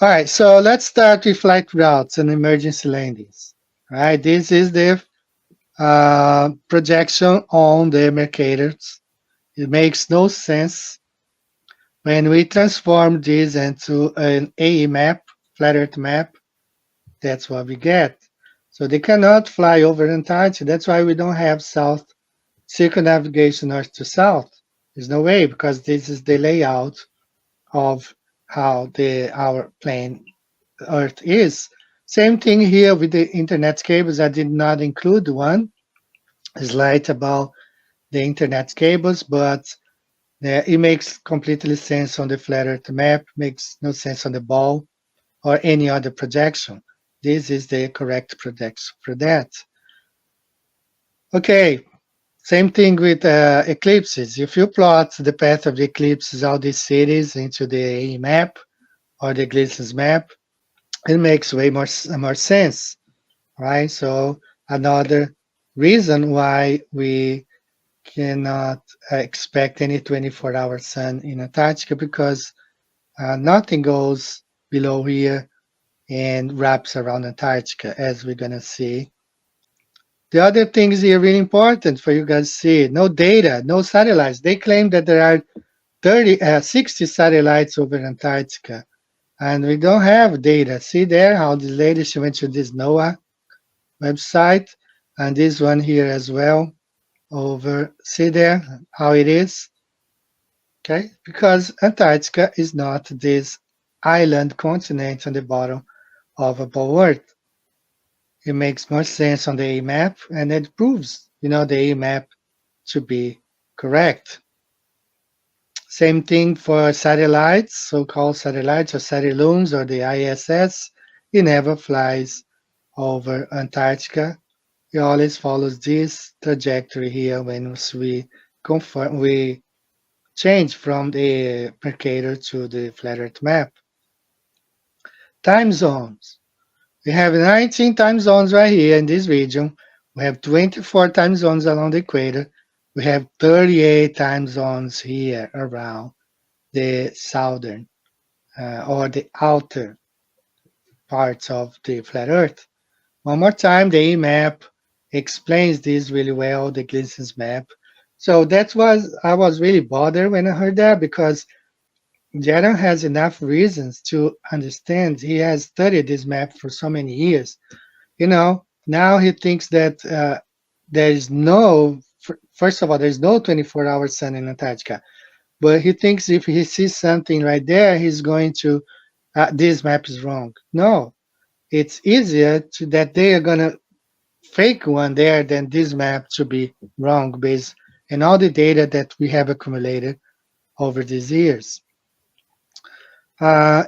All right, so let's start with flight routes and emergency landings. All right, this is the projection on the Mercators. It makes no sense when we transform this into an AE map, flat Earth map. That's what we get. So they cannot fly over Antarctica. That's why we don't have south circumnavigation north to south. There's no way because this is the layout of how our plane Earth is. Same thing here with the internet cables. I did not include one slide about the internet cables, but it makes completely sense on the flat Earth map, makes no sense on the ball or any other projection. This is the correct projection for that. Okay, same thing with eclipses. If you plot the path of the eclipses of these cities into the map or the Gleason's map, it makes way more sense, right? So another reason why we cannot expect any 24-hour sun in Antarctica because nothing goes below here and wraps around Antarctica, as we're gonna see. The other things here really important for you guys to see: no data, no satellites. They claim that there are 60 satellites over Antarctica, and we don't have data. See there how this lady, she went to this NOAA website, and this one here as well over. See there how it is, okay? Because Antarctica is not this island continent on the bottom of a ball Earth. It makes more sense on the A map, and it proves, the A map to be correct. Same thing for satellites, so-called satellites or satelloons or the ISS. It never flies over Antarctica. It always follows this trajectory here when we change from the Mercator to the flat Earth map. Time zones. We have 19 time zones right here in this region. We have 24 time zones along the equator. We have 38 time zones here around the southern or the outer parts of the flat Earth. One more time, the E map explains this really well, the Gleason's map. So that was, I was really bothered when I heard that because Jaron has enough reasons to understand. He has studied this map for so many years. Now he thinks that there is no, first of all, there's no 24-hour sun in Antarctica. But he thinks if he sees something right there, he's going to, this map is wrong. No, it's easier that they are going to fake one there than this map to be wrong based on all the data that we have accumulated over these years. Uh,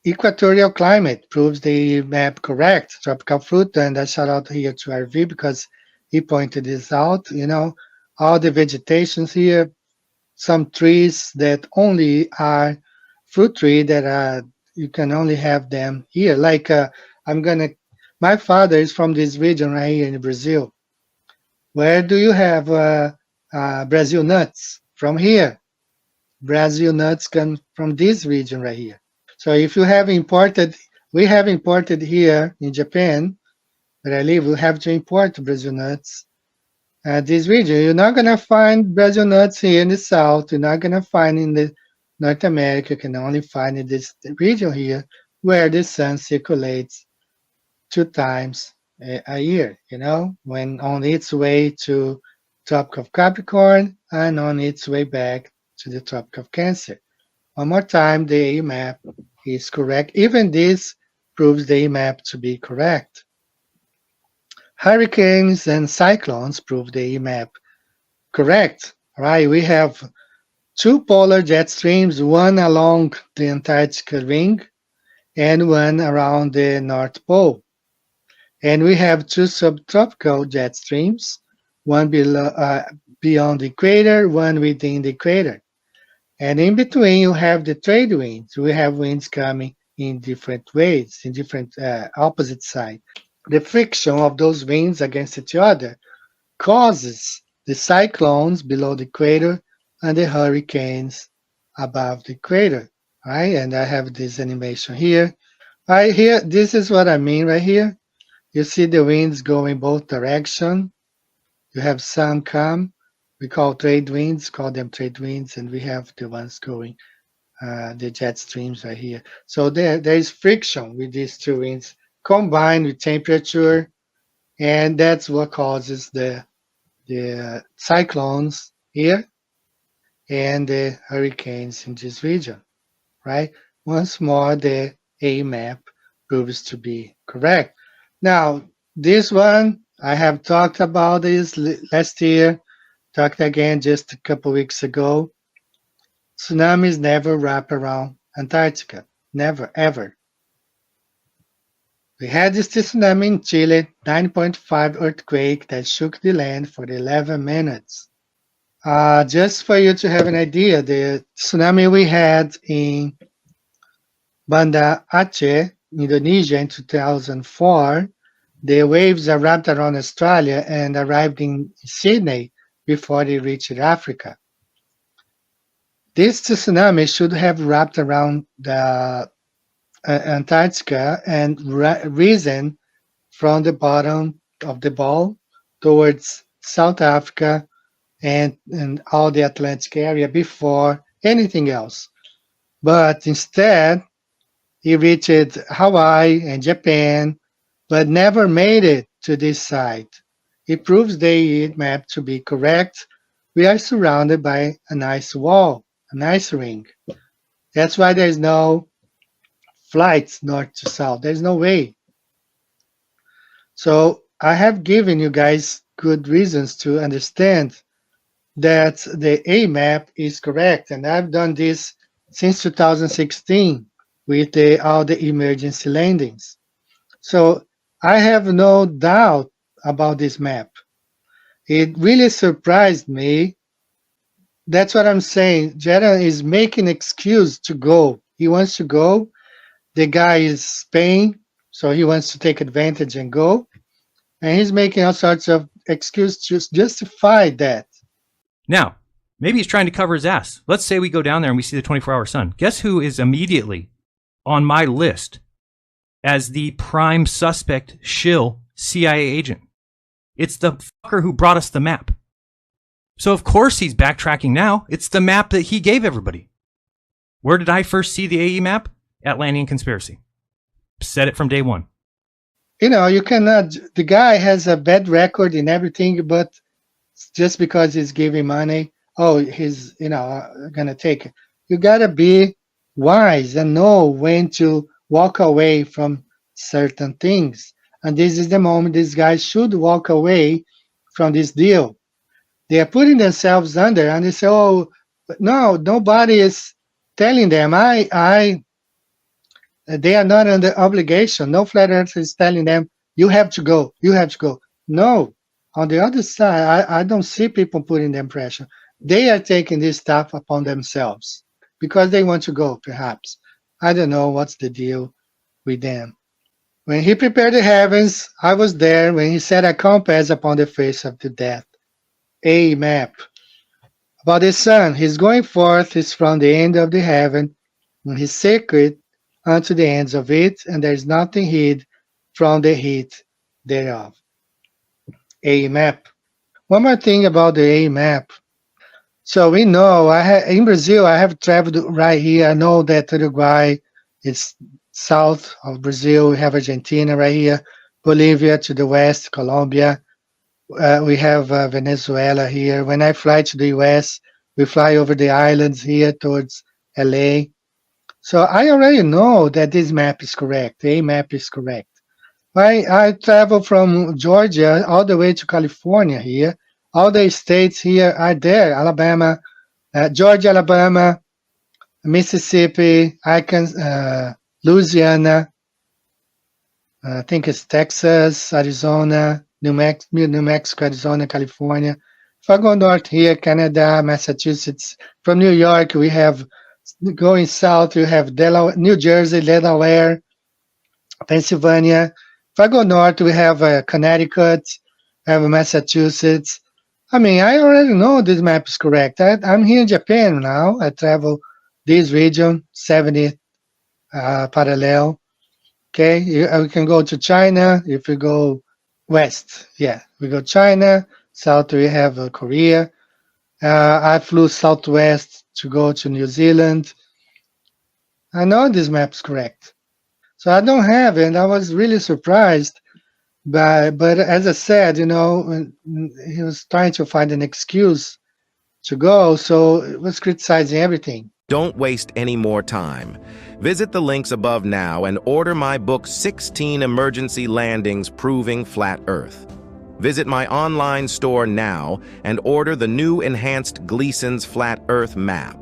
Equatorial climate proves the map correct. Tropical fruit, and I shout out here to RV because he pointed this out. All the vegetations here, some trees that only are fruit tree that you can only have them here. Like my father is from this region right here in Brazil. Where do you have Brazil nuts? From here. Brazil nuts come from this region right here. So if you have imported, we have imported here in Japan, where I live, we have to import Brazil nuts. This region, you're not going to find Brazil nuts here in the south. You're not going to find in the North America. You can only find in this region here where the sun circulates 2 times a year, when on its way to Tropic of Capricorn and on its way back to the Tropic of Cancer. One more time, the A map is correct. Even this proves the A map to be correct. Hurricanes and cyclones prove the A map correct. Right? We have two polar jet streams, one along the Antarctica ring and one around the North Pole. And we have two subtropical jet streams, one beyond the equator, one within the equator. And in between, you have the trade winds. We have winds coming in different ways, in different opposite sides. The friction of those winds against each other causes the cyclones below the equator and the hurricanes above the equator, right? And I have this animation here. Right here, this is what I mean right here. You see the winds going both direction. You have some come. We call trade winds, call them trade winds, and we have the ones going, the jet streams right here. So there is friction with these two winds combined with temperature, and that's what causes the cyclones here and the hurricanes in this region, right? Once more, the A map proves to be correct. Now, this one, I have talked about this last year, talked again just a couple weeks ago. Tsunamis never wrap around Antarctica. Never, ever. We had this tsunami in Chile, 9.5 earthquake that shook the land for 11 minutes. Just for you to have an idea, the tsunami we had in Banda Aceh, Indonesia in 2004, the waves wrapped around Australia and arrived in Sydney before they reached Africa. This tsunami should have wrapped around the Antarctica and risen from the bottom of the ball towards South Africa and all the Atlantic area before anything else. But instead, he reached Hawaii and Japan, but never made it to this side. It proves the heat map to be correct. We are surrounded by an ice wall, an ice ring. That's why there's no flights north to south. There's no way. So I have given you guys good reasons to understand that the A map is correct. And I've done this since 2016 with all the emergency landings. So I have no doubt about this map. It really surprised me. That's what I'm saying. Jared is making excuse to go. He wants to go. The guy is paying, so he wants to take advantage and go. And he's making all sorts of excuses to justify that. Now, maybe he's trying to cover his ass. Let's say we go down there and we see the 24-hour sun. Guess who is immediately on my list as the prime suspect shill CIA agent? It's the fucker who brought us the map. So of course he's backtracking now. It's the map that he gave everybody. Where did I first see the AE map? Atlantean Conspiracy. Said it from day one. You know, you cannot, the guy has a bad record in everything, but just because he's giving money, oh, he's, going to take it. You got to be wise and know when to walk away from certain things. And this is the moment these guys should walk away from this deal. They are putting themselves under, and they say, oh, but no, nobody is telling them. They are not under obligation. No flat earth is telling them, you have to go, you have to go. No. On the other side, I don't see people putting them pressure. They are taking this stuff upon themselves because they want to go, perhaps. I don't know what's the deal with them. When he prepared the heavens, I was there. When he set a compass upon the face of the death. A map. About the sun, his going forth is from the end of the heaven, and his secret unto the ends of it, and there is nothing hid from the heat thereof. A map. One more thing about the A map. So we know, in Brazil, I have traveled right here. I know that Uruguay is south of Brazil. We have Argentina right here, Bolivia to the west, Colombia. We have Venezuela here. When I fly to the US, we fly over the islands here towards LA. So I already know that this map is correct. The A map is correct. I travel from Georgia all the way to California here. All the states here are there. Alabama, Georgia, Alabama, Mississippi, Louisiana, I think it's Texas, Arizona, New Mexico, Arizona, California. If I go north here, Canada, Massachusetts. From New York, we have, going south, you have Delaware, New Jersey, Delaware, Pennsylvania. If I go north, we have Connecticut, we have Massachusetts. I mean, I already know this map is correct. I'm here in Japan now. I travel this region, 70 parallel. Okay, we can go to China. If we go west, yeah, we go China. South, we have Korea. I flew southwest to go to New Zealand. I know this map's correct. So I don't have it, and I was really surprised. But as I said, he was trying to find an excuse to go, so it was criticizing everything. Don't waste any more time. Visit the links above now and order my book 16 Emergency Landings Proving Flat Earth. Visit my online store now and order the new enhanced Gleason's Flat Earth map.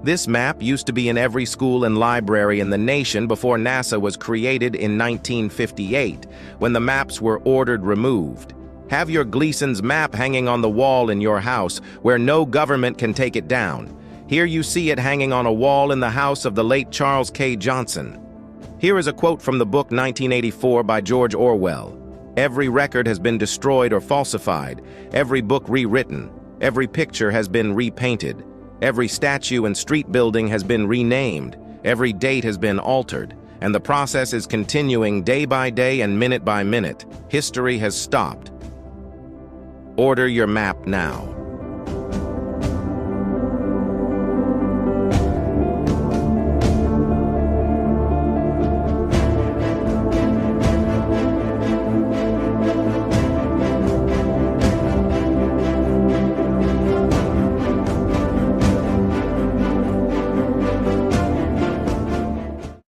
This map used to be in every school and library in the nation before NASA was created in 1958, when the maps were ordered removed. Have your Gleason's map hanging on the wall in your house where no government can take it down. Here you see it hanging on a wall in the house of the late Charles K. Johnson. Here is a quote from the book 1984 by George Orwell. Every record has been destroyed or falsified, every book rewritten, every picture has been repainted, every statue and street building has been renamed, every date has been altered, and the process is continuing day by day and minute by minute. History has stopped. Order your map now.